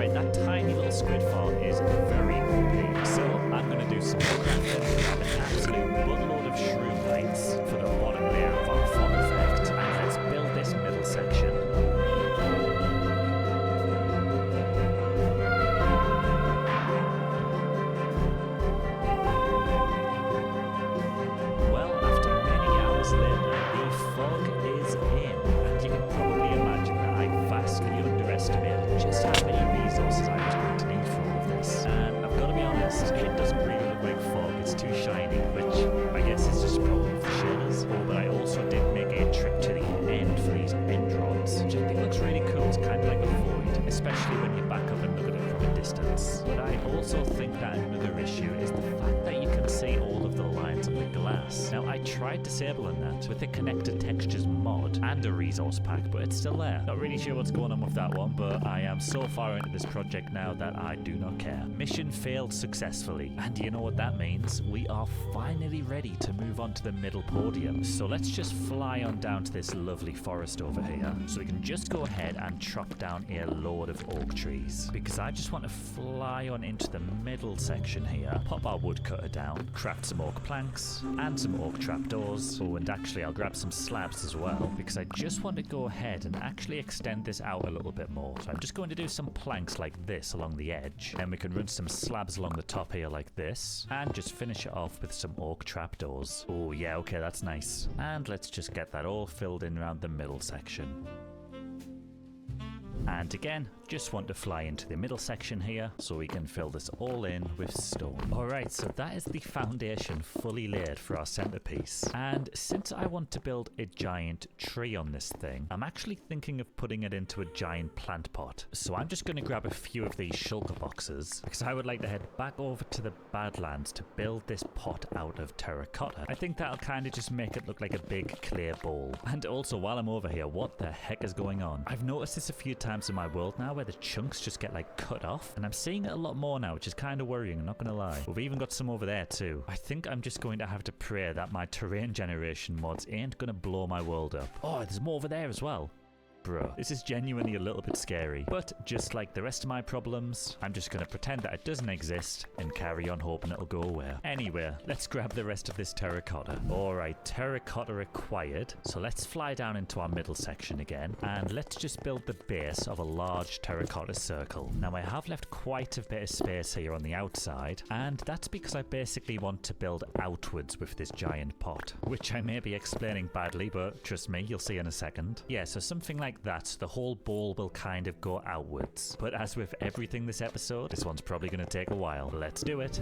Alright, that tiny little squid farm is very OP. So I'm going to do some crafting, grab an absolute buttload of shroom lights for the bottom layer of our fog effect, and let's build this middle section. Just how many resources I was going to need for all of this. And I've got to be honest, it doesn't really look like fog, it's too shiny, which I guess is just probably for shaders. Oh, but I also did make a trip to the end for these end rods, which I think looks really cool. It's kind of like a void, especially when you back up and look at it from a distance. But I also think that another issue is the fact that you can see all of the lines of the glass. Now, I tried disabling that with the connected textures mod and a resource pack, but it's still there. Not really sure what's going on with that one, but I am so far into this project now that I do not care. Mission failed successfully, and you know what that means? We are finally ready to move on to the middle podium. So let's just fly on down to this lovely forest over here, so we can just go ahead and chop down a load of oak trees, because I just want to fly on into the middle section here, pop our woodcutter down, craft some oak planks and some oak trapdoors. Oh, and actually I'll grab some slabs as well, because I just want to go ahead and actually extend this out a little bit more. So I'm just going to do some planks like this along the edge, and we can run some slabs along the top here like this, and just finish it off with some oak trapdoors. Oh yeah, okay, that's nice. And let's just get that all filled in around the middle section. And again, just want to fly into the middle section here so we can fill this all in with stone. Alright, so that is the foundation fully laid for our centerpiece. And since I want to build a giant tree on this thing, I'm actually thinking of putting it into a giant plant pot. So I'm just going to grab a few of these shulker boxes, because I would like to head back over to the Badlands to build this pot out of terracotta. I think that'll kind of just make it look like a big clay bowl. And also, while I'm over here, what the heck is going on? I've noticed this a few times in my world now, where the chunks just get like cut off, and I'm seeing it a lot more now, which is kind of worrying, I'm not gonna lie. We've even got some over there too. I think I'm just going to have to pray that my terrain generation mods ain't gonna blow my world up. Oh, there's more over there as well. Bruh, this is genuinely a little bit scary. But just like the rest of my problems, I'm just gonna pretend that it doesn't exist and carry on hoping it'll go away. Anyway, let's grab the rest of this terracotta. Alright, terracotta required. So let's fly down into our middle section again, and let's just build the base of a large terracotta circle. Now I have left quite a bit of space here on the outside, and that's because I basically want to build outwards with this giant pot, which I may be explaining badly, but trust me, you'll see in a second. Yeah, so something like that, the whole bowl will kind of go outwards. But as with everything this episode, this one's probably going to take a while. Let's do it.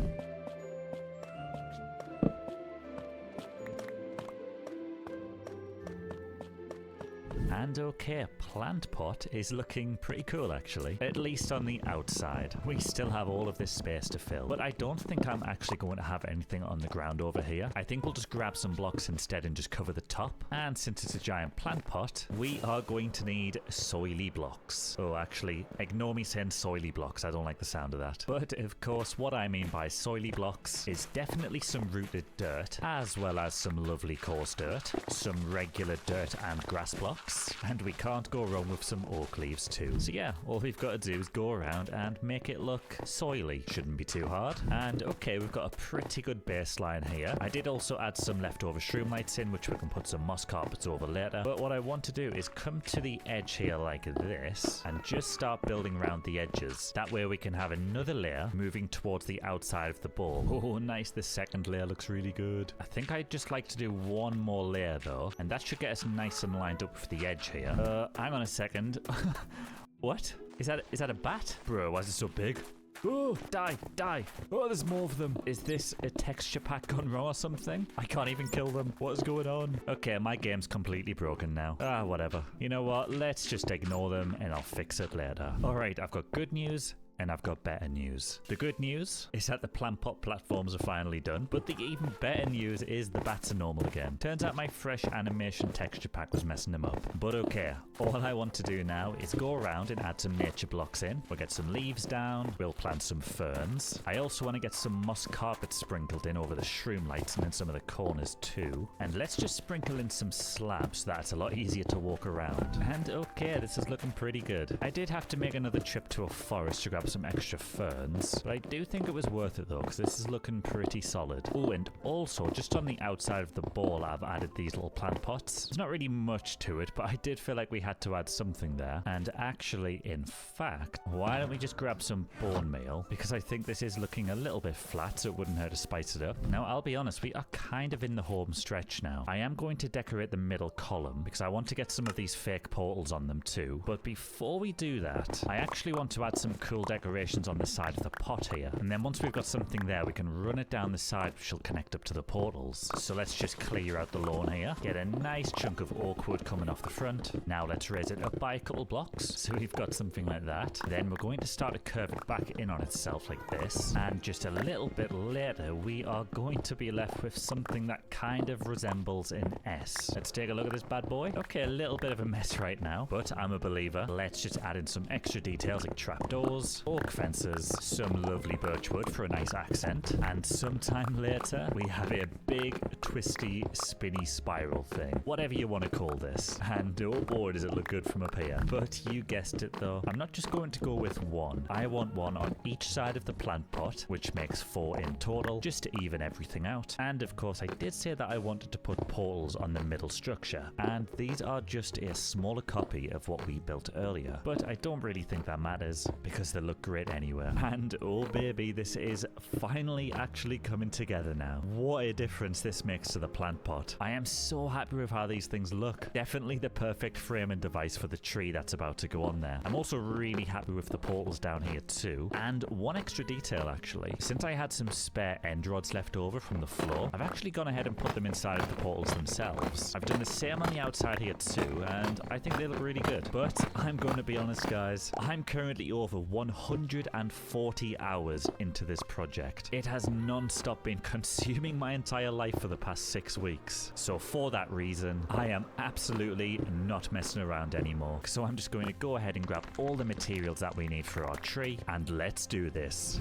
And okay, plant pot is looking pretty cool actually, at least on the outside. We still have all of this space to fill, but I don't think I'm actually going to have anything on the ground over here. I think we'll just grab some blocks instead and just cover the top. And since it's a giant plant pot, we are going to need soily blocks. Oh, actually, ignore me saying soily blocks, I don't like the sound of that. But of course, what I mean by soily blocks is definitely some rooted dirt, as well as some lovely coarse dirt, some regular dirt and grass blocks. And we can't go wrong with some oak leaves too. So yeah, all we've got to do is go around and make it look soily. Shouldn't be too hard. And okay, we've got a pretty good baseline here. I did also add some leftover shroom lights in, which we can put some moss carpets over later. But what I want to do is come to the edge here like this and just start building around the edges. That way we can have another layer moving towards the outside of the bowl. Oh, nice. The second layer looks really good. I think I'd just like to do one more layer though, and that should get us nice and lined up with the edge here. Hang on a second. What? Is that a bat? Bro, why is it so big? Oh, die, die. Oh, there's more of them. Is this a texture pack gone wrong or something? I can't even kill them. What is going on? Okay, my game's completely broken now. Ah, whatever. You know what? Let's just ignore them and I'll fix it later. Alright, I've got good news and I've got better news. The good news is that the plant pot platforms are finally done, but the even better news is the bats are normal again. Turns out my fresh animation texture pack was messing them up. But okay, all I want to do now is go around and add some nature blocks in. We'll get some leaves down, we'll plant some ferns. I also want to get some moss carpet sprinkled in over the shroom lights and in some of the corners too. And let's just sprinkle in some slabs so that it's a lot easier to walk around. And okay, this is looking pretty good. I did have to make another trip to a forest to grab some extra ferns, but I do think it was worth it though, because this is looking pretty solid. Oh, and also just on the outside of the ball I've added these little plant pots. There's not really much to it, but I did feel like we had to add something there. And actually, in fact, why don't we just grab some bone meal, because I think this is looking a little bit flat, so it wouldn't hurt to spice it up. Now, I'll be honest, we are kind of in the home stretch now. I am going to decorate the middle column because I want to get some of these fake portals on them too. But before we do that, I actually want to add some cool decorations on the side of the pot here. And then once we've got something there, we can run it down the side, which will connect up to the portals. So let's just clear out the lawn here. Get a nice chunk of oak wood coming off the front. Now let's raise it up by a couple blocks. So we've got something like that. Then we're going to start to curve it back in on itself like this. And just a little bit later, we are going to be left with something that kind of resembles an S. Let's take a look at this bad boy. Okay, a little bit of a mess right now, but I'm a believer. Let's just add in some extra details like trapdoors, oak fences, some lovely birch wood for a nice accent, and sometime later we have a big twisty spinny spiral thing, whatever you want to call this. And oh boy, does it look good from up here. But you guessed it though, I'm not just going to go with one. I want one on each side of the plant pot, which makes 4 in total, just to even everything out. And of course I did say that I wanted to put portals on the middle structure, and these are just a smaller copy of what we built earlier, but I don't really think that matters because they look great anywhere. And oh baby, this is finally actually coming together now. What a difference this makes to the plant pot. I am so happy with how these things look. Definitely the perfect frame and device for the tree that's about to go on there. I'm also really happy with the portals down here too. And one extra detail actually, since I had some spare end rods left over from the floor, I've actually gone ahead and put them inside of the portals themselves. I've done the same on the outside here too, and I think they look really good. But I'm going to be honest guys, I'm currently over 140 hours into this project. It has non-stop been consuming my entire life for the past 6 weeks. So for that reason, I am absolutely not messing around anymore. So I'm just going to go ahead and grab all the materials that we need for our tree, and let's do this.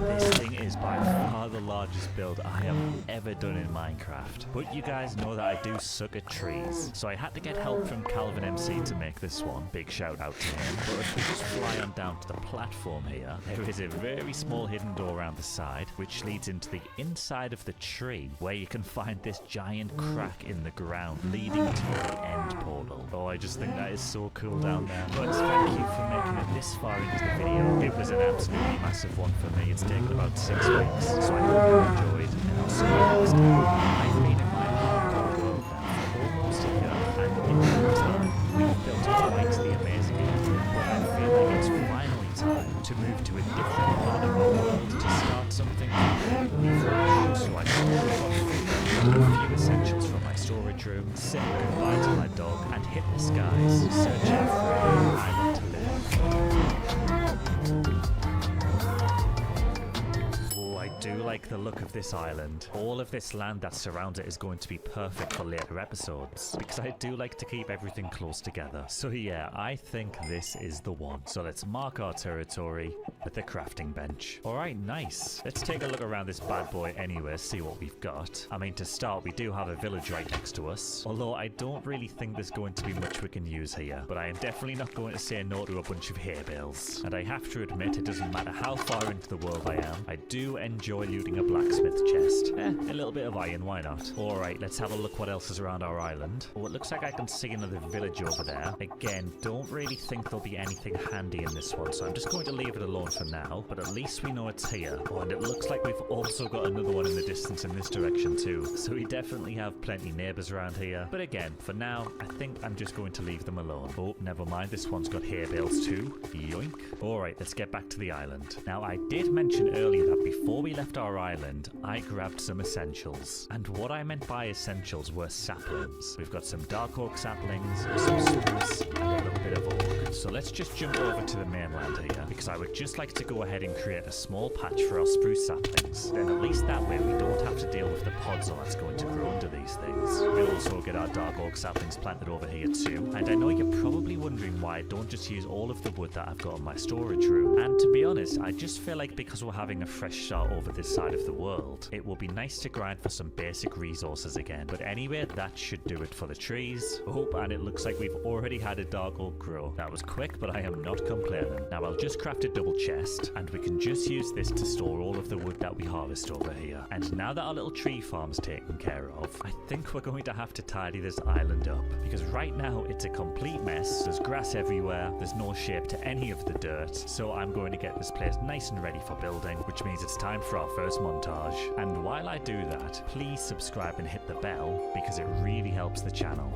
This thing is by far the largest build I have ever done in Minecraft. But you guys know that I do suck at trees, so I had to get help from Calvin MC to make this one. Big shout out to him. But if we just fly on down to the platform here, there is a very small hidden door around the side, which leads into the inside of the tree, where you can find this giant crack in the ground leading to the end portal. Oh, I just think that is so cool down there. But thank you for making it this far into the video. It was an absolutely massive one for me. It's taken about 6 weeks, so I hope you enjoyed, and I'll see you next time. I've been in my hardcore world now for almost a year, and in that time, we've built quite the amazing ending, but I feel like it's finally time to move to a different part of our world to start something completely fresh. So I thought a few essentials from my storage room, say goodbye to my dog, and hit the skies, searching for a new island to live. I do like the look of this island. All of this land that surrounds it is going to be perfect for later episodes, because I do like to keep everything close together. So yeah, I think this is the one. So let's mark our territory with the crafting bench. Alright, nice. Let's take a look around this bad boy anyway, see what we've got. I mean, to start, we do have a village right next to us, although I don't really think there's going to be much we can use here. But I am definitely not going to say no to a bunch of hay bales. And I have to admit, it doesn't matter how far into the world I am, I do enjoy using including a blacksmith chest. A little bit of iron, why not? Alright, let's have a look what else is around our island. Oh, it looks like I can see another village over there. Again, don't really think there'll be anything handy in this one, so I'm just going to leave it alone for now, but at least we know it's here. Oh, and it looks like we've also got another one in the distance in this direction too, so we definitely have plenty neighbours around here. But again, for now, I think I'm just going to leave them alone. Oh, never mind, this one's got hay bales too. Yoink. Alright, let's get back to the island. Now, I did mention earlier that before we left our island, I grabbed some essentials. And what I meant by essentials were saplings. We've got some dark oak saplings, some spruce, and a little bit of oak. So let's just jump over to the mainland here, because I would just like to go ahead and create a small patch for our spruce saplings. Then at least that way we don't have to deal with the podzol that's going to grow under these things. We'll also get our dark oak saplings planted over here too. And I know you're probably wondering why I don't just use all of the wood that I've got in my storage room. And to be honest, I just feel like because we're having a fresh start over this side of the world, it will be nice to grind for some basic resources again. But anyway, that should do it for the trees. Oh, and it looks like we've already had a dark oak grow. That was quick, but I am not complaining. Now I'll just craft a double chest, and we can just use this to store all of the wood that we harvest over here. And now that our little tree farm's taken care of, I think we're going to have to tidy this island up, because right now it's a complete mess. There's grass everywhere, there's no shape to any of the dirt, so I'm going to get this place nice and ready for building, which means it's time for our first montage. And while I do that, please subscribe and hit the bell, because it really helps the channel.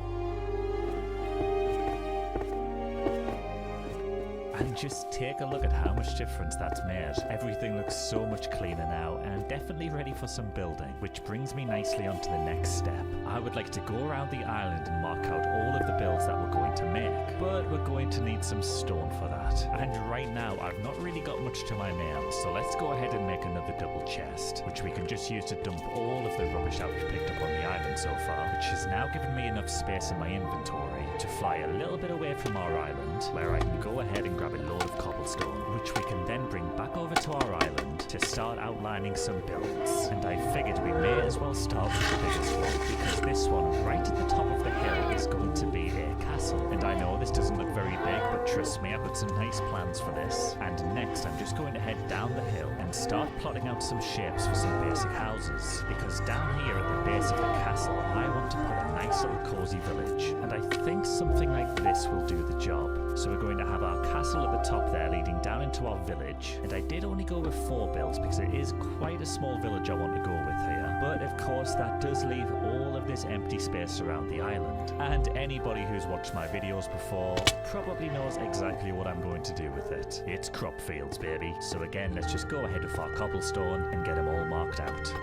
And just take a look at how much difference that's made. Everything looks so much cleaner now, and definitely ready for some building, which brings me nicely onto the next step. I would like to go around the island and mark out all of the builds that we're going to make, but we're going to need some stone for that. And right now, I've not really got much to my name, so let's go ahead and make another double chest, which we can just use to dump all of the rubbish that we've picked up on the island so far, which has now given me enough space in my inventory to fly a little bit away from our island, where I can go ahead and grab a load of cobblestone, which we can then bring back over to our island to start outlining some builds. And I figured we may as well start with the biggest one, because this one right at the top of the hill is going to be a castle. And I know this doesn't look very big, but trust me, I've got some nice plans for this. And next, I'm just going to head down the hill and start plotting out some shapes for some basic houses, because down here at the base of the castle, I want to put a nice little cozy village. And I think something like this will do the job. So we're going to have our castle at the top there leading down into our village. And I did only go with 4 builds because it is quite a small village I want to go with here. But of course that does leave all of this empty space around the island. And anybody who's watched my videos before probably knows exactly what I'm going to do with it. It's crop fields, baby. So again, let's just go ahead with our cobblestone and get them all marked out.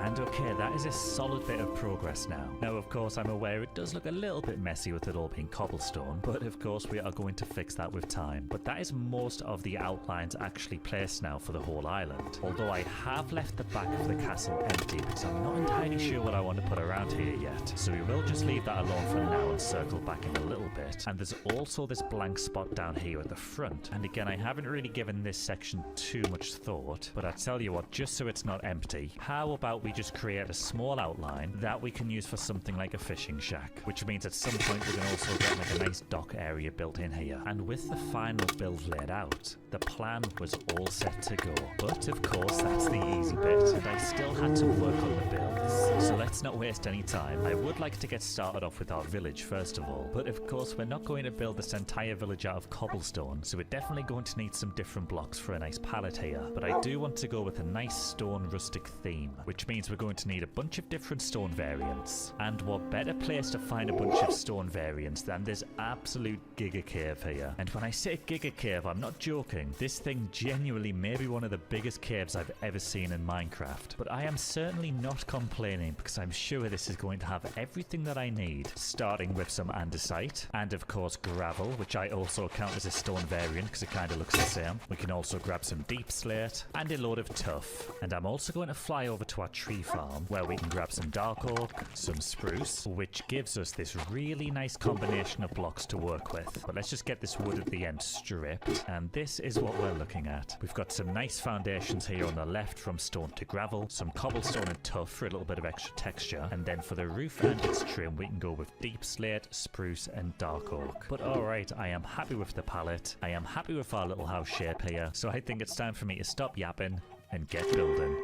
And okay, that is a solid bit of progress now. Now, of course, I'm aware it does look a little bit messy with it all being cobblestone, but of course we are going to fix that with time. But that is most of the outlines actually placed now for the whole island. Although I have left the back of the castle empty because I'm not entirely sure what I want to put around here yet. So we will just leave that alone for now and circle back in a little bit. And there's also this blank spot down here at the front. And again, I haven't really given this section too much thought, but I tell you what, just so it's not empty, how about we just create a small outline that we can use for something like a fishing shack, which means at some point we can also get like a nice dock area built in here. And with the final build laid out, the plan was all set to go. But of course that's the easy bit, and I still had to work on the builds. So let's not waste any time. I would like to get started off with our village first of all, but of course we're not going to build this entire village out of cobblestone, so we're definitely going to need some different blocks for a nice palette here. But I do want to go with a nice stone rustic theme, which means we're going to need a bunch of different stone variants. And what better place to find a bunch of stone variants than this absolute Giga Cave here. And when I say Giga Cave, I'm not joking. This thing genuinely may be one of the biggest caves I've ever seen in Minecraft. But I am certainly not complaining because I'm sure this is going to have everything that I need, starting with some andesite and of course gravel, which I also count as a stone variant because it kind of looks the same. We can also grab some deep slate and a load of tuff. And I'm also going to fly over to our tree farm where we can grab some dark oak, some spruce, which gives us this really nice combination of blocks to work with. But let's just get this wood at the end stripped, and this is what we're looking at. We've got some nice foundations here on the left from stone to gravel, some cobblestone and tuff for a little bit of extra texture, and then for the roof and its trim we can go with deep slate, spruce and dark oak. But alright, I am happy with the palette, I am happy with our little house shape here, so I think it's time for me to stop yapping and get building.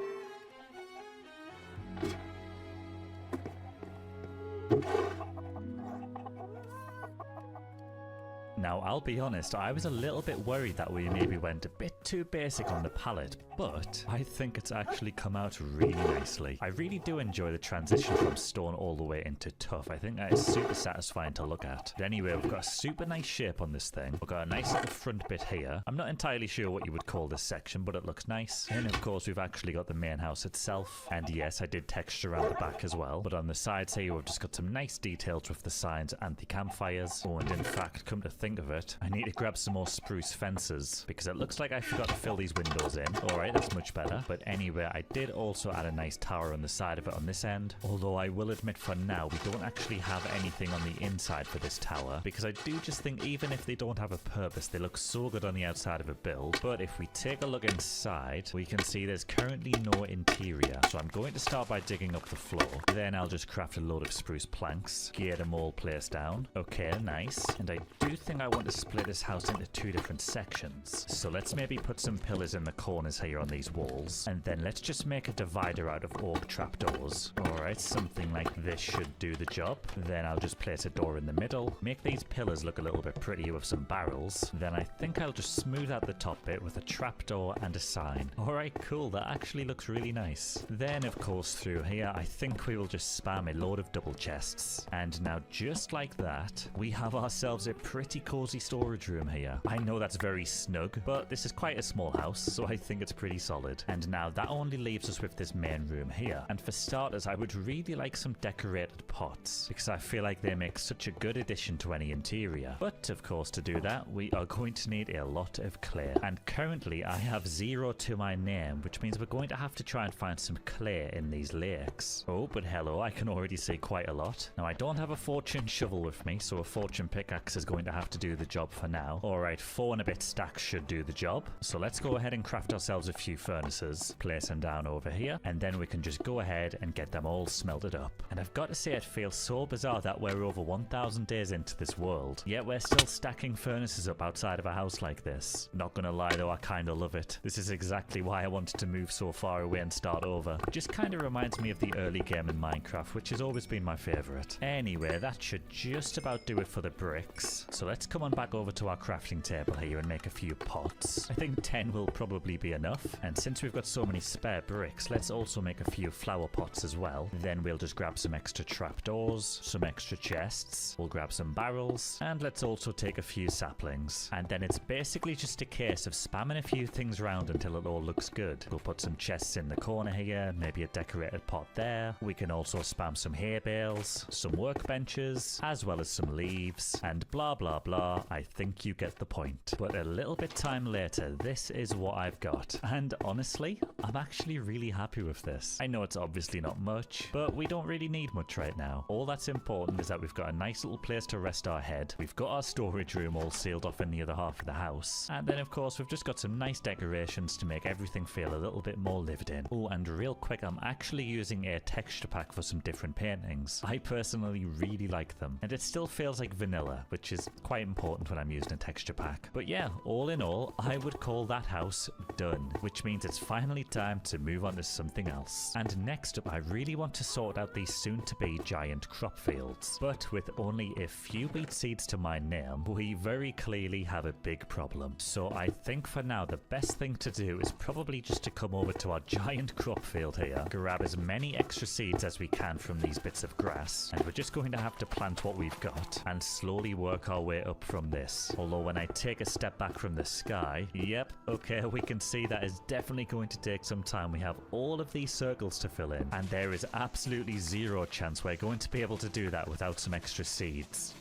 Now, I'll be honest, I was a little bit worried that we maybe went a bit too basic on the palette, but I think it's actually come out really nicely. I really do enjoy the transition from stone all the way into tuff. I think that is super satisfying to look at. But anyway, we've got a super nice shape on this thing. We've got a nice little front bit here. I'm not entirely sure what you would call this section, but it looks nice. And of course, we've actually got the main house itself. And yes, I did texture around the back as well. But on the sides here, we've just got some nice details with the signs and the campfires. Oh, and in fact, come to think of it, I need to grab some more spruce fences because it looks like I forgot to fill these windows in. Alright, that's much better. But anyway, I did also add a nice tower on the side of it on this end. Although I will admit for now, we don't actually have anything on the inside for this tower because I do just think even if they don't have a purpose, they look so good on the outside of a build. But if we take a look inside, we can see there's currently no interior. So I'm going to start by digging up the floor. Then I'll just craft a load of spruce planks, get them all placed down. Okay, nice. And I do think I want to split this house into two different sections. So let's maybe put some pillars in the corners here on these walls, and then let's just make a divider out of oak trapdoors. Alright, something like this should do the job. Then I'll just place a door in the middle, make these pillars look a little bit prettier with some barrels. Then I think I'll just smooth out the top bit with a trapdoor and a sign. Alright, cool, that actually looks really nice. Then of course through here, I think we will just spam a load of double chests. And now just like that, we have ourselves a pretty cozy storage room here. I know that's very snug, but this is quite a small house, so I think it's pretty solid. And now that only leaves us with this main room here. And for starters, I would really like some decorated pots, because I feel like they make such a good addition to any interior. But of course, to do that, we are going to need a lot of clay. And currently, I have 0 to my name, which means we're going to have to try and find some clay in these lakes. Oh, but hello, I can already see quite a lot. Now, I don't have a fortune shovel with me, so a fortune pickaxe is going to have to do the job for now. Alright, 4 and a bit stacks should do the job. So let's go ahead and craft ourselves a few furnaces, place them down over here, and then we can just go ahead and get them all smelted up. And I've got to say, it feels so bizarre that we're over 1,000 days into this world, yet we're still stacking furnaces up outside of a house like this. Not gonna lie though, I kinda love it. This is exactly why I wanted to move so far away and start over. It just kinda reminds me of the early game in Minecraft, which has always been my favourite. Anyway, that should just about do it for the bricks. So let's come on back over to our crafting table here and make a few pots. I think 10 will probably be enough. And since we've got so many spare bricks, let's also make a few flower pots as well. Then we'll just grab some extra trapdoors, some extra chests, we'll grab some barrels, and let's also take a few saplings. And then it's basically just a case of spamming a few things around until it all looks good. We'll put some chests in the corner here, maybe a decorated pot there. We can also spam some hay bales, some workbenches, as well as some leaves, and blah blah blah. I think you get the point. But a little bit time later, this is what I've got. And honestly, I'm actually really happy with this. I know it's obviously not much, but we don't really need much right now. All that's important is that we've got a nice little place to rest our head. We've got our storage room all sealed off in the other half of the house. And then of course, we've just got some nice decorations to make everything feel a little bit more lived in. Oh, and real quick, I'm actually using a texture pack for some different paintings. I personally really like them. And it still feels like vanilla, which is quite important when I'm using a texture pack. But yeah, all in all, I would call that house done, which means it's finally time to move on to something else. And next up, I really want to sort out these soon-to-be giant crop fields. But with only a few wheat seeds to my name, we very clearly have a big problem. So I think for now, the best thing to do is probably just to come over to our giant crop field here, grab as many extra seeds as we can from these bits of grass, and we're just going to have to plant what we've got and slowly work our way up from this. Although when I take a step back from the sky, yep, okay, we can see that is definitely going to take some time. We have all of these circles to fill in, and there is absolutely 0 chance we're going to be able to do that without some extra seeds.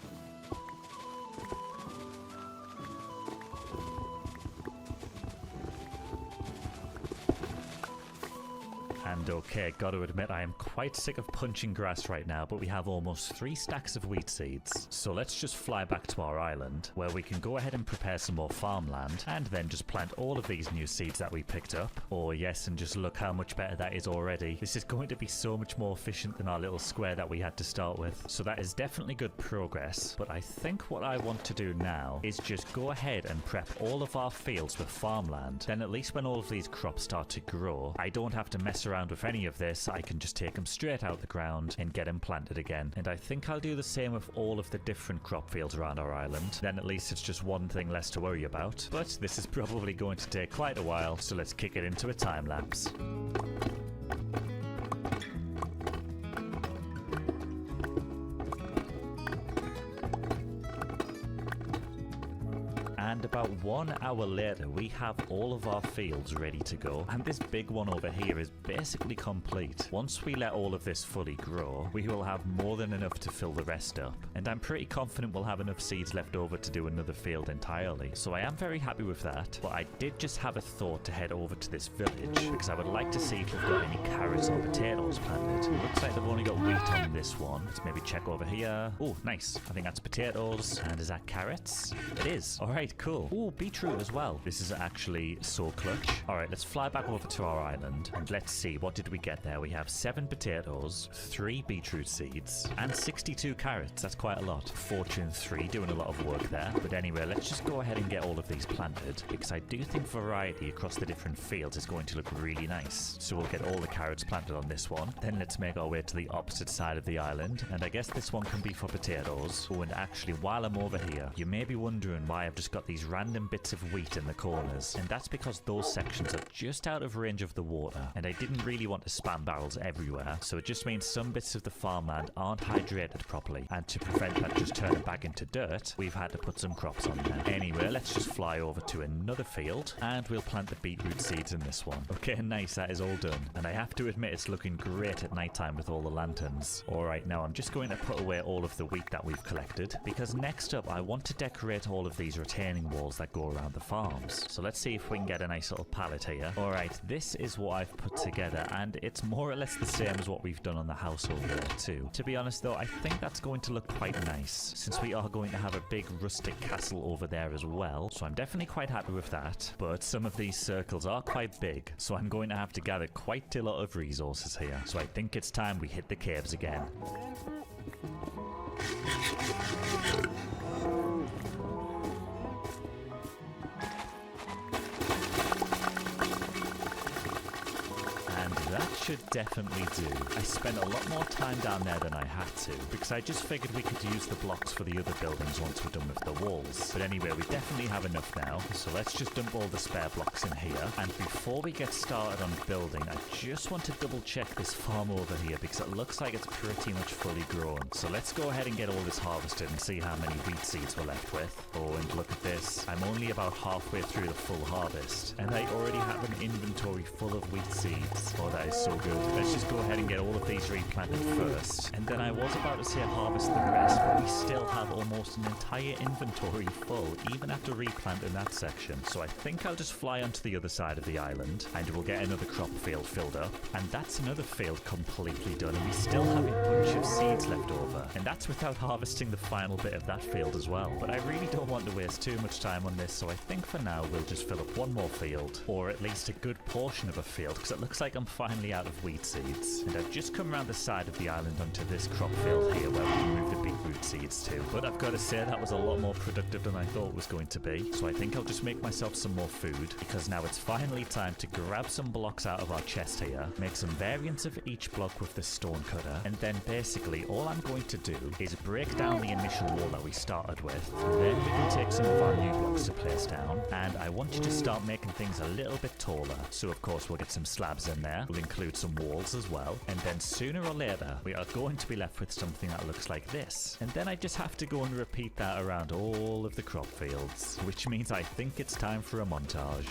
And okay, gotta admit, I am quite sick of punching grass right now, but we have almost 3 stacks of wheat seeds. So let's just fly back to our island, where we can go ahead and prepare some more farmland, and then just plant all of these new seeds that we picked up. Oh yes, and just look how much better that is already. This is going to be so much more efficient than our little square that we had to start with. So that is definitely good progress, but I think what I want to do now is just go ahead and prep all of our fields with farmland. Then at least when all of these crops start to grow, I don't have to mess around with any of this. I can just take them straight out the ground and get them planted again. And I think I'll do the same with all of the different crop fields around our island. Then at least it's just one thing less to worry about. But this is probably going to take quite a while, so let's kick it into a time lapse. And about 1 hour later, we have all of our fields ready to go. And this big one over here is basically complete. Once we let all of this fully grow, we will have more than enough to fill the rest up. And I'm pretty confident we'll have enough seeds left over to do another field entirely. So I am very happy with that. But I did just have a thought to head over to this village, because I would like to see if we've got any carrots or potatoes planted. Looks like they've only got wheat on this one. Let's maybe check over here. Oh, nice. I think that's potatoes. And is that carrots? It is. All right, cool. Oh, beetroot as well. This is actually so clutch. All right, let's fly back over to our island and let's see, what did we get there? We have 7 potatoes, 3 beetroot seeds, and 62 carrots. That's quite a lot. Fortune 3 doing a lot of work there. But anyway, let's just go ahead and get all of these planted, because I do think variety across the different fields is going to look really nice. So we'll get all the carrots planted on this one. Then let's make our way to the opposite side of the island, and I guess this one can be for potatoes. Oh, and actually, while I'm over here, you may be wondering why I've just got these random bits of wheat in the corners, and that's because those sections are just out of range of the water, and I didn't really want to spam barrels everywhere, so it just means some bits of the farmland aren't hydrated properly, and to prevent that just turning back into dirt, we've had to put some crops on there. Anyway, let's just fly over to another field, and we'll plant the beetroot seeds in this one. Okay, nice, that is all done, and I have to admit it's looking great at nighttime with all the lanterns. Alright, now I'm just going to put away all of the wheat that we've collected, because next up I want to decorate all of these retaining walls that go around the farms. So let's see if we can get a nice little palette here. Alright, this is what I've put together, and it's more or less the same as what we've done on the house over there too. To be honest though, I think that's going to look quite nice, since we are going to have a big rustic castle over there as well, so I'm definitely quite happy with that. But some of these circles are quite big, so I'm going to have to gather quite a lot of resources here. So I think it's time we hit the caves again. That should definitely do. I spent a lot more time down there than I had to, because I just figured we could use the blocks for the other buildings once we're done with the walls. But anyway, we definitely have enough now, so let's just dump all the spare blocks in here. And before we get started on building, I just want to double check this farm over here, because it looks like it's pretty much fully grown. So let's go ahead and get all this harvested and see how many wheat seeds we're left with. Oh, and look at this. I'm only about halfway through the full harvest, and I already have an inventory full of wheat seeds. Oh, that is so good. Let's just go ahead and get all of these replanted first. And then I was about to say harvest the rest, but we still have almost an entire inventory full, even after replanting that section. So I think I'll just fly onto the other side of the island, and we'll get another crop field filled up. And that's another field completely done, and we still have a bunch of seeds left over. And that's without harvesting the final bit of that field as well. But I really don't want to waste too much time on this, so I think for now we'll just fill up one more field, or at least a good portion of a field, because it looks like I'm finally out of wheat seeds. And I've just come around the side of the island onto this crop field here where we can move the beetroot seeds to. But I've got to say that was a lot more productive than I thought it was going to be. So I think I'll just make myself some more food, because now it's finally time to grab some blocks out of our chest here, make some variants of each block with the stone cutter, and then basically all I'm going to do is break down the initial wall that we started with. Then we can take some of our new blocks to place down, and I want you to start making things a little bit taller. So of course we'll get some slabs in there, we'll include some walls as well, and then sooner or later we are going to be left with something that looks like this. And then I just have to go and repeat that around all of the crop fields, which means I think it's time for a montage.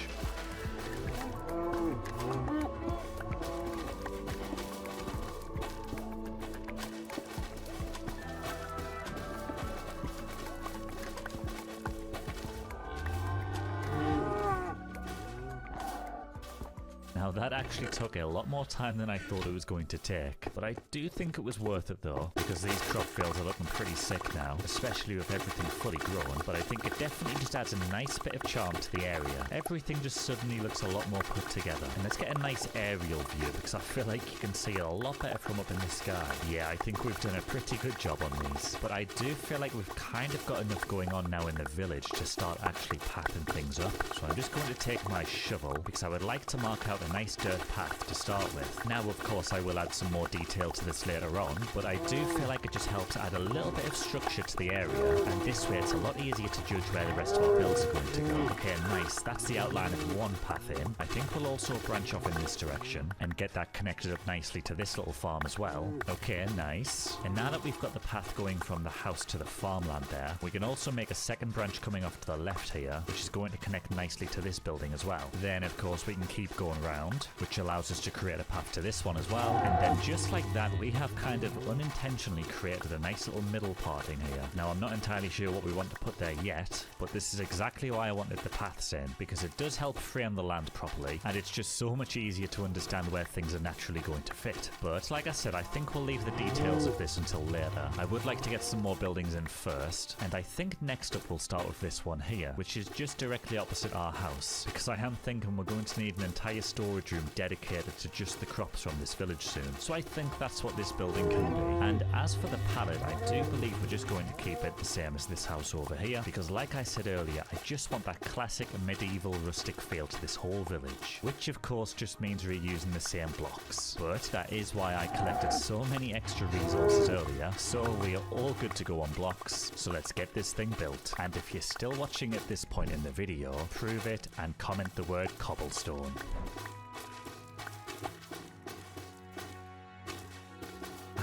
Now that actually took a lot more time than I thought it was going to take. But I do think it was worth it though, because these crop fields are looking pretty sick now, especially with everything fully grown. But I think it definitely just adds a nice bit of charm to the area. Everything just suddenly looks a lot more put together. And let's get a nice aerial view, because I feel like you can see it a lot better from up in the sky. Yeah, I think we've done a pretty good job on these. But I do feel like we've kind of got enough going on now in the village to start actually pathing things up. So I'm just going to take my shovel, because I would like to mark out a nice dirt path to start with. Now, of course, I will add some more detail to this later on, but I do feel like it just helps add a little bit of structure to the area, and this way it's a lot easier to judge where the rest of our builds are going to go. Okay, nice. That's the outline of one path in. I think we'll also branch off in this direction and get that connected up nicely to this little farm as well. Okay, nice. And now that we've got the path going from the house to the farmland there, we can also make a second branch coming off to the left here, which is going to connect nicely to this building as well. Then, of course, we can keep going round, which allows us to create a path to this one as well. And then just like that, we have kind of unintentionally created a nice little middle part in here. Now, I'm not entirely sure what we want to put there yet, but this is exactly why I wanted the paths in, because it does help frame the land properly, and it's just so much easier to understand where things are naturally going to fit. But like I said, I think we'll leave the details of this until later. I would like to get some more buildings in first, and I think next up we'll start with this one here, which is just directly opposite our house, because I am thinking we're going to need an entire storage room dedicated to just the crops from this village soon. So I think that's what this building can be. And as for the palette, I do believe we're just going to keep it the same as this house over here, because like I said earlier, I just want that classic medieval rustic feel to this whole village, which of course just means reusing the same blocks. But that is why I collected so many extra resources earlier, so we are all good to go on blocks. So let's get this thing built. And if you're still watching at this point in the video, prove it and comment the word cobblestone.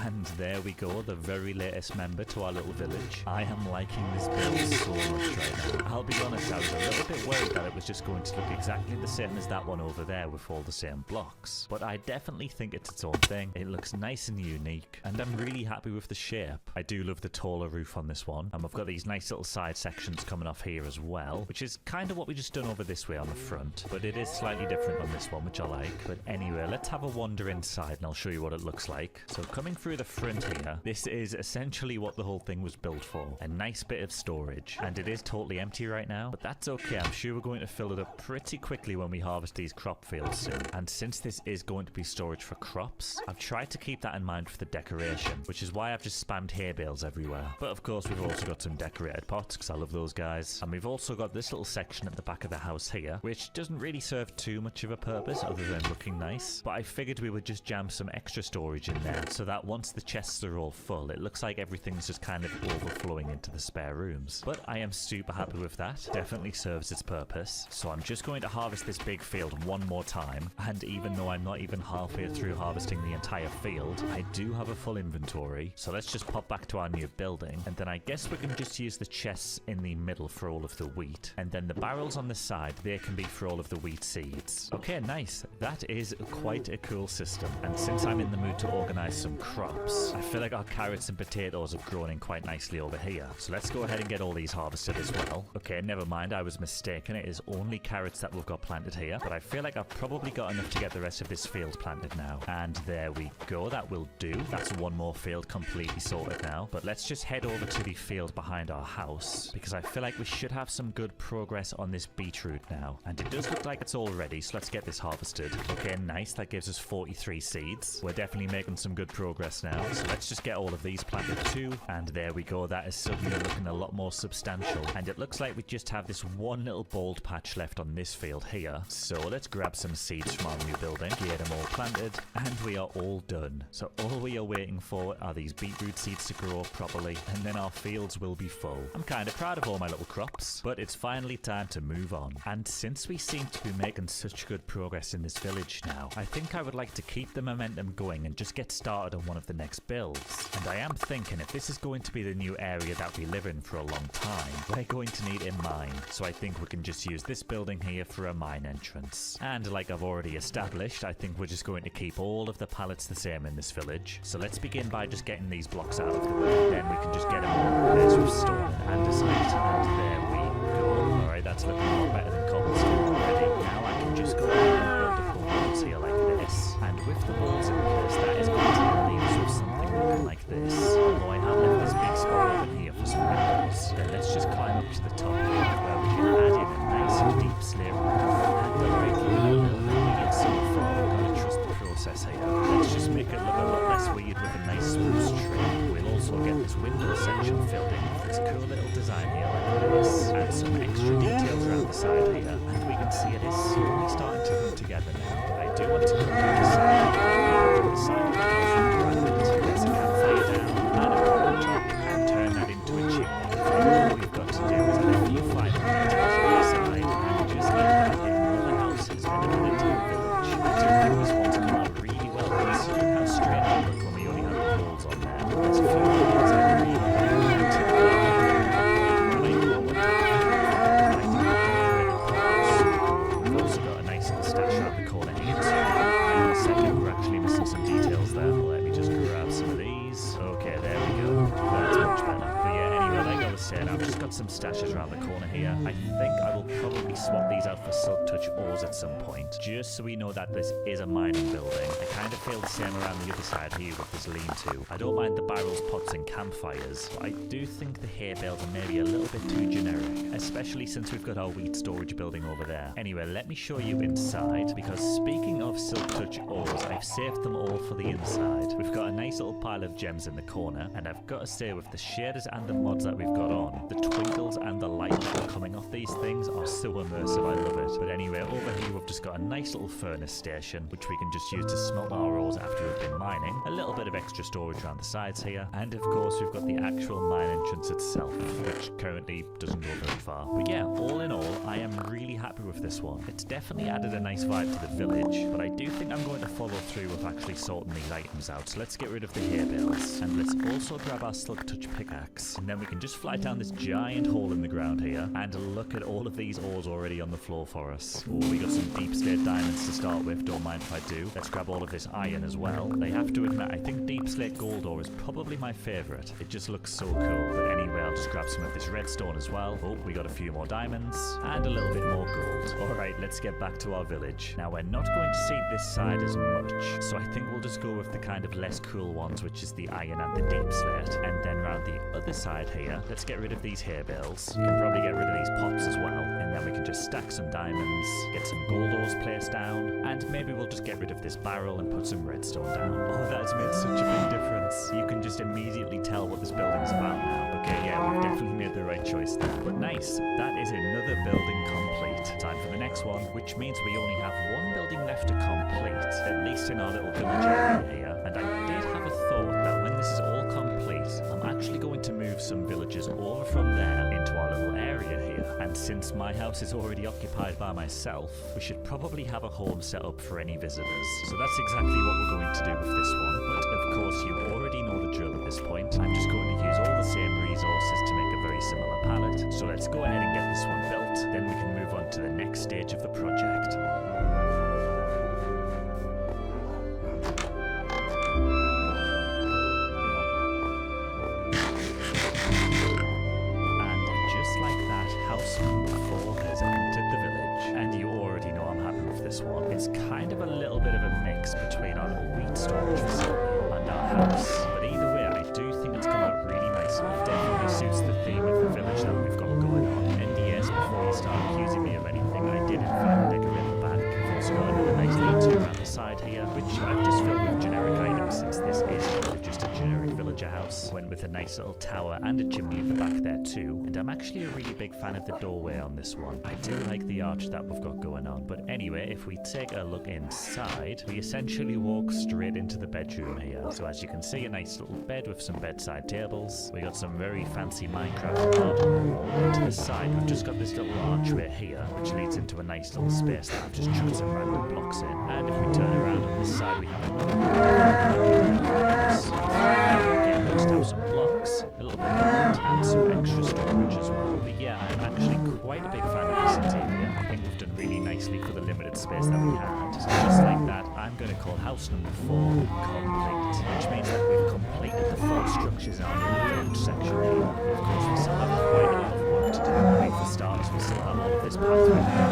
And there we go, the very latest member to our little village. I am liking this build so much right now. I'll be honest, I was a little bit worried that it was just going to look exactly the same as that one over there with all the same blocks. But I definitely think it's its own thing. It looks nice and unique, and I'm really happy with the shape. I do love the taller roof on this one, and we've got these nice little side sections coming off here as well, which is kind of what we just done over this way on the front. But it is slightly different on this one, which I like. But anyway, let's have a wander inside and I'll show you what it looks like. So coming through the front here, this is essentially what the whole thing was built for. A nice bit of storage. And it is totally empty right now, but that's okay. I'm sure we're going to fill it up pretty quickly when we harvest these crop fields soon. And since this is going to be storage for crops, I've tried to keep that in mind for the decoration, which is why I've just spammed hay bales everywhere. But of course, we've also got some decorated pots, because I love those guys. And we've also got this little section at the back of the house here, which doesn't really serve too much of a purpose other than looking nice. But I figured we would just jam some extra storage in there, so that once the chests are all full, it looks like everything's just kind of overflowing into the spare rooms. But I am super happy with that. Definitely serves its purpose. So I'm just going to harvest this big field one more time, and even though I'm not even halfway through harvesting the entire field, I do have a full inventory. So let's just pop back to our new building, and then I guess we can just use the chests in the middle for all of the wheat, and then the barrels on the side, they can be for all of the wheat seeds. Okay, nice. That is quite a cool system. And since I'm in the mood to organize some crops, I feel like our carrots and potatoes have grown in quite nicely over here. So let's go ahead and get all these harvested as well. Okay, never mind, I was mistaken. It is only carrots that we've got planted here, but I feel like I've probably got enough to get the rest of this field planted now. And there we go, that will do. That's one more field completely sorted now. But let's just head over to the field behind our house, because I feel like we should have some good progress on this beetroot now. And it does look like it's all ready, so let's get this harvested. Okay, nice, that gives us 43 seeds. We're definitely making some good progress now. So let's just get all of these planted too. And there we go, that is suddenly looking a lot more substantial. And it looks like we just have this one little bald patch left on this field here. So let's grab some seeds from our new building, get them all planted, and we are all done. So all we are waiting for are these beetroot seeds to grow properly, and then our fields will be full. I'm kind of proud of all my little crops, but it's finally time to move on. And since we seem to be making such good progress in this village now, I think I would like to keep the momentum going and just get started on one of the next builds. And I am thinking if this is going to be the new area that we live in for a long time, we're going to need a mine. So I think we can just use this building here for a mine entrance. And like I've already established, I think we're just going to keep all of the pallets the same in this village. So let's begin by just getting these blocks out of the way. Then we can just get them all replaced with stone and andesite. And there we go. Alright, that's looking a lot better than cobblestone already. Now I can just go ahead and build a couple walls here like this. And with the walls in place, that is going to leave us with something looking like this. Although I have left this big spot open here for some windows, then let's just climb up to the top here where we can add in a nice deep slate roof. And alright, looking a little bit weird so far, we've got to trust the process here. Let's just make it look a lot less weird with a nice spruce trim. We'll also get this window section filled in with this cool little design here like this, and some extra details around the side here, and we can see it is slowly starting to come together now. But I do want to come down the side of the house from granite. There's a campfire down and a pot on top, and turn that into a chimney. All we've got to do is add a few fire details on the side, and just like that, another house has been added to the village. I do think this one's come out really well, considering how straight it looked when we only had the holes on there. There's a few things I really like. We've also got a nice little stash around the corner here too. Hang on a second, we're actually missing some details there. Let me just grab some of these. Okay, there we go. That's much better. But yeah, anyway, like I was saying, I've just got some stashes around the corner here. I think I will probably swap these out for Silk Touch ores at some point, just so we know that this is a mining building. I kind of feel the same around the other side here with this lean-to. I don't mind the barrels, pots and campfires, but I do think the hay bales are maybe a little bit too generic, especially since we've got our wheat storage building over there. Anyway, let me show you inside, because speaking of Silk Touch ores, I've saved them all for the inside. We've got a nice little pile of gems in the corner, and I've got to say, with the shaders and the mods that we've got on, the twinkles and the light coming off these things are so immersive, I love it. But anyway, over here we've just got a nice little furnace station, which we can just use to smelt our ores after we've been mining. A little bit of extra storage around the sides here, and of course we've got the actual mine entrance itself, which currently doesn't go very far. But yeah, all in all, I am really happy with this one. It's definitely added a nice vibe to the village, but I do think I'm going to follow through with actually sorting these items out. So let's get rid of the hay bales, and let's also grab our Silk Touch pickaxe, and then we can just fly down this giant hole in the ground here, and look at all of these ores already on the floor for us. Oh, we got some deep slate diamonds to start with, don't mind if I do. Let's grab all of this iron as well. I have to admit, I think deep slate gold ore is probably my favourite. It just looks so cool. But anyway, I'll just grab some of this redstone as well. Oh, we got a few more diamonds and a little bit more gold. Alright, let's get back to our village. Now, we're not going to see this side as much, so I think we'll just go with the kind of less cool ones, which is the iron and the deep slate. And then round the other side here, let's get rid of these hay bales. You can probably get rid of these pots as well, and then we can just stack some diamonds, get some gold ores placed down, and maybe we'll just get rid of this barrel and put some redstone down. Oh, that has made such a big difference. You can just immediately tell what this building's about now. Okay, yeah, we've definitely made the right choice there. But nice, that is another building complete. Time for the next one, which means we only have one building left to complete, at least in our little village area here. And I did have a thought that when this is all complete, I'm actually going to move some villagers over from there into our little area here. And since my house is already occupied by myself, we should probably have a home set up for any visitors. So that's exactly what we're going to do with this one. But of course, you already know the drill at this point. I'm just going to use all the same resources to make a very similar palette. So let's go ahead and get this one built, then we can move on to the next stage of the project. It's kind of a little bit of a mix between our little wheat storage facility and our house. But either way, I do think it's come out really nicely. It definitely suits the theme of the village that we've got going on. And yes, before you start accusing me of anything, I did in fact decorate the back. I've also got another nice lean-to around the side here, which I've just filled with generic items since this is kind of just a generic villager house. Went with a nice little tower and a chimney at the back there too. And I'm actually a really big fan of the doorway on this one. I do like the arch that we've got going on. But anyway, if we take a look inside, we essentially walk straight into the bedroom here. So as you can see, a nice little bed with some bedside tables. We got some very fancy Minecraft mod. To the side, we've just got this little archway here, which leads into a nice little space that I've just chucked some random blocks in. And if we turn around on this side, we have another again, we just have some blocks, a little bit of wood, and some extra storage as well. But yeah, I'm actually quite a big fan of this interior. I think we've done really nicely for the limited space that we had. So just like that, I'm going to call house number 4 complete, which means that we've completed the 4 structures in our little village section here. Of course, we still have quite a lot of work to do. I mean, for starters, we still have all of this pathway there,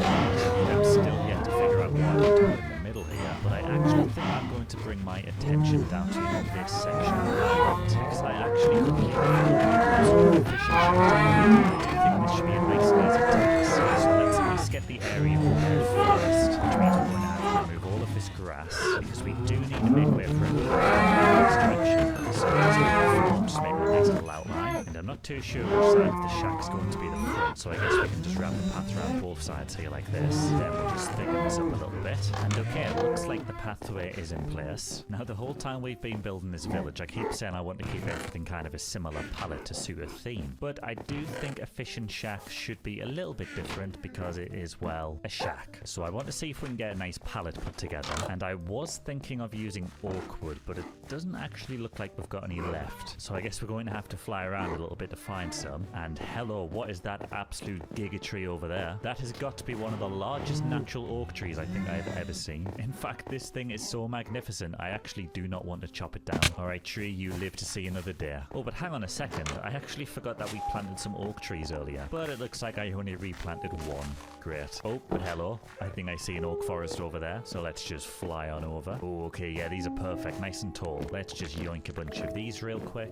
and I'm still yet to figure out what I'm doing in the middle here, but I actually think I'm going to bring my attention down to this section of the because I actually completely I do think this should be a nice easy task. So let's at least get the area prepared first, which means we're going to have to remove all of this grass, because we do need to make way for a direction. So let's go forward, just make a nice little outline. And I'm not too sure which side of the shack's going to be the front, so I guess we can just wrap the path around both sides here like this. Then we'll just thicken this up a little bit. And okay, it looks like the pathway is in place. Now, the whole time we've been building this village, I keep saying I want to keep everything kind of a similar palette to suit a theme. But I do think a fishing shack should be a little bit different because it is, well, a shack. So I want to see if we can get a nice palette put together. And I was thinking of using oak wood, but it doesn't actually look like we've got any left. So I guess we're going to have to fly around a little bit to find some. And hello, what is that absolute giga tree over there? That has got to be one of the largest natural oak trees I think I've ever seen. In fact, this thing is so magnificent, I actually do not want to chop it down. Alright, tree, you live to see another day. Oh, but hang on a second. I actually forgot that we planted some oak trees earlier. But it looks like I only replanted one. Great. Oh, but hello. I think I see an oak forest over there. So let's just fly on over. Oh, okay, yeah, these are perfect. Nice and tall. Let's just yoink a bunch of these real quick.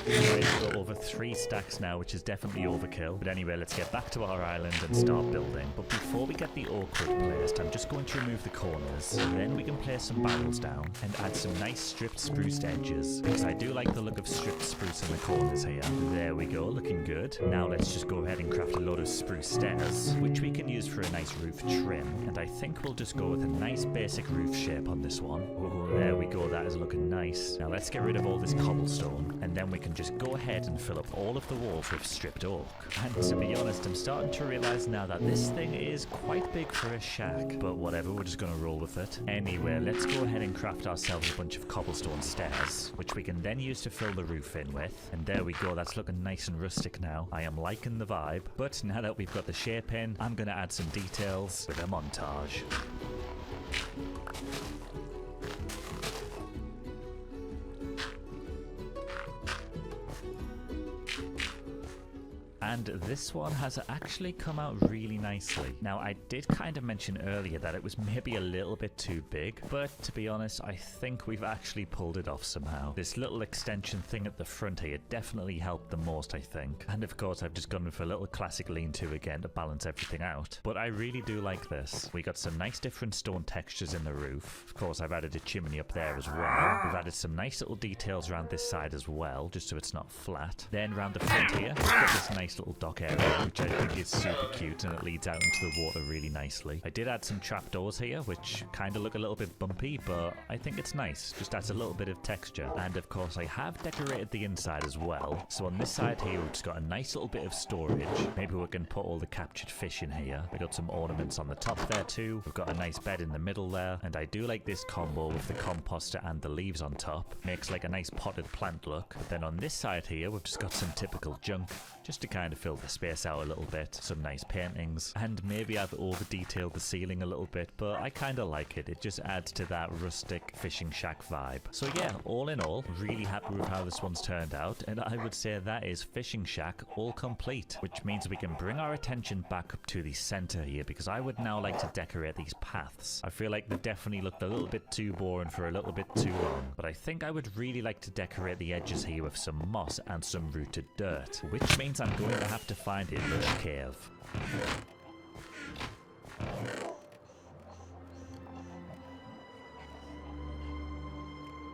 Right, we've got over 3 stacks now, which is definitely overkill. But anyway, let's get back to our island and start building. But before we get the oak wood placed, I'm just going to remove the corners. Then we can place some barrels down and add some nice stripped spruced edges, because I do like the look of stripped spruce in the corners here. There we go, looking good. Now let's just go ahead and craft a load of spruce stairs, which we can use for a nice roof trim. And I think we'll just go with a nice basic roof shape on this one. Oh, there we go, that is looking nice. Now let's get rid of all this cobblestone, and then we can just go ahead and fill up all of the walls with stripped oak. And to be honest, I'm starting to realize now that this thing is quite big for a shack, but whatever, we're just gonna roll with it. Anyway, let's go ahead and craft ourselves a bunch of cobblestone stairs, which we can then use to fill the roof in with. And there we go, that's looking nice and rustic now. I am liking the vibe. But now that we've got the shape in, I'm gonna add some details with a montage. And this one has actually come out really nicely. Now, I did kind of mention earlier that it was maybe a little bit too big, but to be honest, I think we've actually pulled it off somehow. This little extension thing at the front here definitely helped the most, I think. And of course, I've just gone with a little classic lean-to again to balance everything out. But I really do like this. We got some nice different stone textures in the roof. Of course, I've added a chimney up there as well. We've added some nice little details around this side as well, just so it's not flat. Then around the front here, we've got this nice little dock area, which I think is super cute, and it leads out into the water really nicely. I did add some trapdoors here, which kind of look a little bit bumpy, but I think it's nice. Just adds a little bit of texture. And of course, I have decorated the inside as well. So on this side here, we've just got a nice little bit of storage. Maybe we can put all the captured fish in here. We got some ornaments on the top there too. We've got a nice bed in the middle there. And I do like this combo with the composter and the leaves on top. Makes like a nice potted plant look. But then on this side here, we've just got some typical junk, just to kind of fill the space out a little bit. Some nice paintings, and maybe I've over detailed the ceiling a little bit, but I kind of like it. It just adds to that rustic fishing shack vibe. So yeah, all in all, really happy with how this one's turned out, and I would say that is fishing shack all complete, which means we can bring our attention back up to the center here, because I would now like to decorate these paths. I feel like they definitely looked a little bit too boring for a little bit too long, but I think I would really like to decorate the edges here with some moss and some rooted dirt, which means I'm going to have to find a lush cave.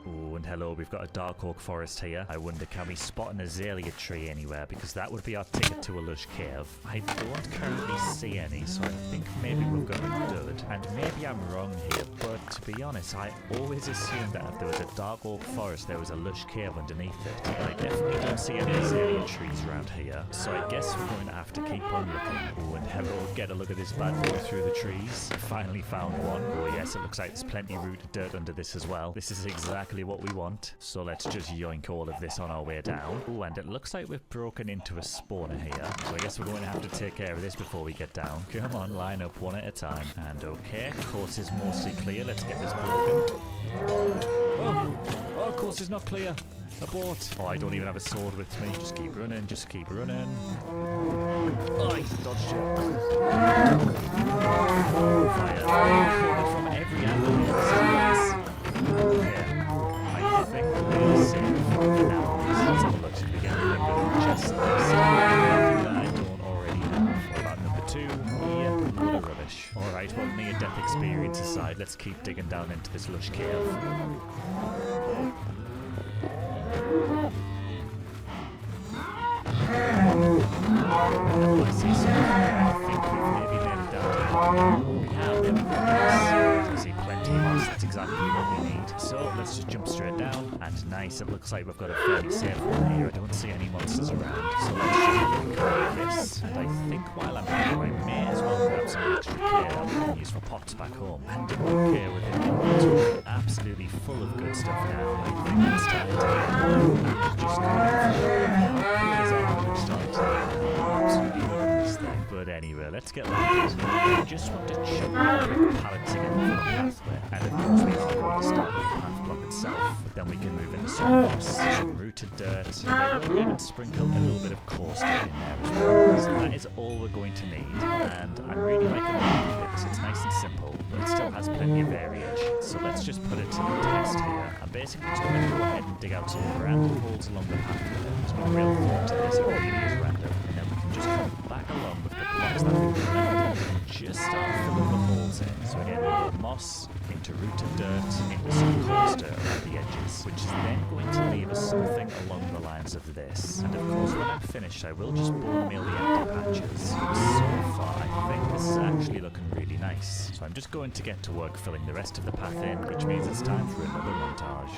Ooh, and hello, we've got a dark oak forest here. I wonder, can we spot an azalea tree anywhere? Because that would be our ticket to a lush cave. I don't currently see any, so I think maybe we've got a dud. And maybe I'm wrong here, but to be honest, I always assumed that if there was a dark oak forest, there was a lush cave underneath it. But I definitely don't see any azalea trees around here, so I guess we're going to have to keep on looking. Ooh, and hello, get a look at this bad boy through the trees. Finally found one. Oh yes, it looks like there's plenty of rooted dirt under this as well. This is exactly what we we want. So let's just yoink all of this on our way down. Oh, and it looks like we've broken into a spawner here. So I guess we're going to have to take care of this before we get down. Come on, line up one at a time. And okay, course is mostly clear. Let's get this broken. Oh, course is not clear. Abort. Oh, I don't even have a sword with me. Just keep running, just keep running. Oh, I dodged it. Fire. From every angle. Yeah. I think we're safe. Now, let's have a look. Should we get a little bit of chest that I don't already have? What about number 2? Yeah, load of rubbish. Alright, well, near-death experience aside, let's keep digging down into this lush cave. I see something. I think we've maybe made it down here. We have. I see plenty of moss. That's exactly what we need. So let's just jump straight down. And nice, it looks like we've got a fairly safe one here. I don't see any monsters around. So let's just clear this. And I think while I'm here, I may as well grab some extra gear that we can use for pots back home. And okay, with the inventory absolutely full of good stuff now, I think it's time to just go in absolutely love this thing. But anyway, let's get started. I just want to chuck a quick pallet together for the pathway. And of course we are going to start with the path block itself. But then we can move into some moss, some rooted dirt, and we'll even sprinkle a little bit of coarse dirt in there as well. So that is all we're going to need. And I'm really liking the look of it. It's nice and simple, but it still has plenty of variation. So let's just put it to the test here. I'm basically just going to go ahead and dig out some random holes along the pathway. There's no real thought to this, it really is random. And then we can just come back along with the blocks that we've collected and just start filling the holes in. So again, moss, into rooted dirt, into some coarse dirt around the edges, which is then going to leave us something along the lines of this. And of course, when I'm finished, I will just bone meal the empty patches. So far, I think this is actually looking really nice. So I'm just going to get to work filling the rest of the path in, which means it's time for another montage.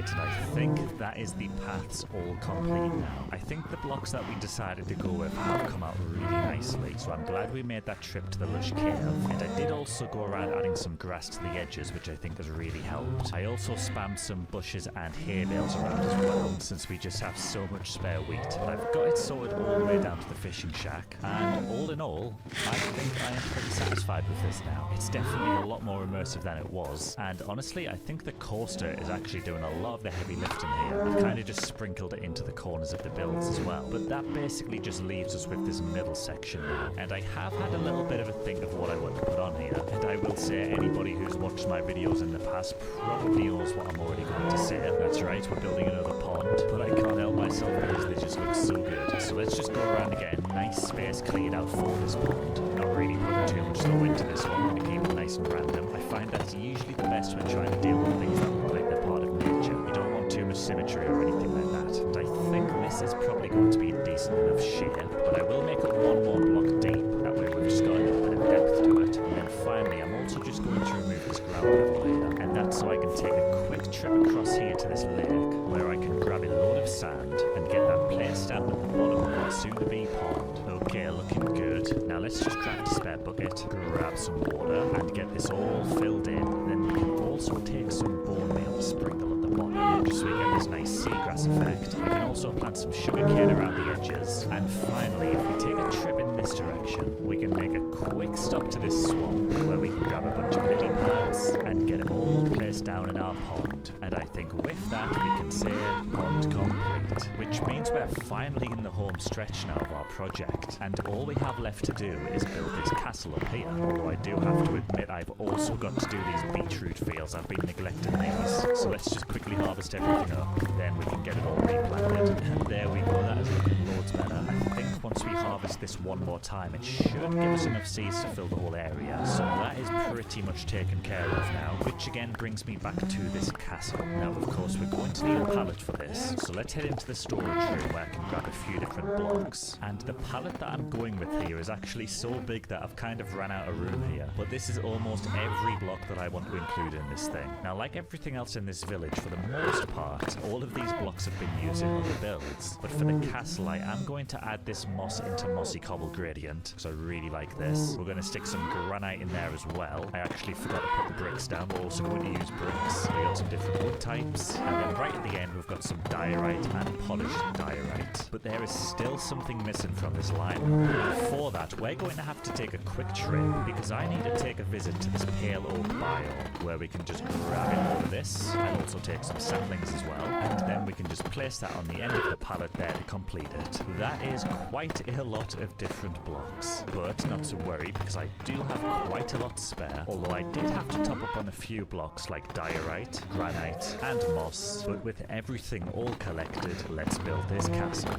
And I think that is the paths all complete now. I think the blocks that we decided to go with have come out really nicely, so I'm glad we made that trip to the lush cave. And I did also go around adding some grass to the edges, which I think has really helped. I also spammed some bushes and hay bales around as well, since we just have so much spare wheat. But I've got it sorted all the way down to the fishing shack, and all in all, I think I am pretty satisfied with this now. It's definitely a lot more immersive than it was, and honestly, I think the coaster is actually doing a lot of the heavy lifting here. I've kind of just sprinkled it into the corners of the builds as well. But that basically just leaves us with this middle section now. And I have had a little bit of a think of what I want to put on here. And I will say anybody who's watched my videos in the past probably knows what I'm already going to say. That's right, we're building another pond. But I can't help myself because they just look so good. So let's just go around and get a nice space cleared out for this pond. Not really putting too much thought into this one. I'm going to keep it nice and random. I find that's usually the best when trying to deal with things that look like they're part of nature. You don't want too much symmetry or anything like that. And I think this is probably going to be a decent enough shape, but I will make it one more block deep. That way we've just got a little bit of depth to it. And then finally, I'm also just going to remove this ground level here. And that's so I can take a quick trip across here to this lake, where I can grab a load of sand and get that placed down at the bottom of our soon-to-be pond. Okay, looking good. Now let's just craft a spare bucket, grab some water, and get this all filled in. And then we can also take some bone meal to sprinkle at the bottom, just so we get this nice seagrass effect. We can also plant some sugarcane around the edges. And finally, if we take a trip in this direction, we can make a quick stop to this swamp, where we can grab a bunch of lily pads and get it all placed down in our pond. And I think with that, we can say pond complete, which means we're finally in the home stretch now of our project. And all we have left to do is build this castle up here. Although I do have to admit I've also got to do these beetroot fields. I've been neglecting these. So let's just quickly harvest everything up. Then we can get it all replanted. And there we go. That is looking loads better. I think once we harvest this one more time, it should give us enough seeds to fill the whole area. So that is pretty much taken care of now. which again brings me back to this castle. Now, of course, we're going to need a pallet for this, so let's head into the storage room where I can grab a few different blocks. And the pallet that I'm going with here is actually so big that I've kind of ran out of room here. But this is almost every block that I want to include in this thing. Now, like everything else in this village, for the most part, all of these blocks have been used in other builds. But for the castle, I am going to add this moss into mossy cobble gradient, because I really like this. We're going to stick some granite in there as well. I actually forgot to put the bricks down. We're also going to use bricks. We got some different wood types. And then right at the end, we've got some diorite and polished diorite. But there is still something missing from this line. And for that, we're going to have to take a quick trip, because I need to take a visit to this pale oak biome, where we can just grab in all of this, and also take some saplings as well. And then we can just place that on the end of the pallet there to complete it. That is quite a lot of different blocks, but not to worry, because I do have quite a lot spare, although I did have to top up on a few blocks like diorite, granite and moss. But with everything all collected, let's build this castle.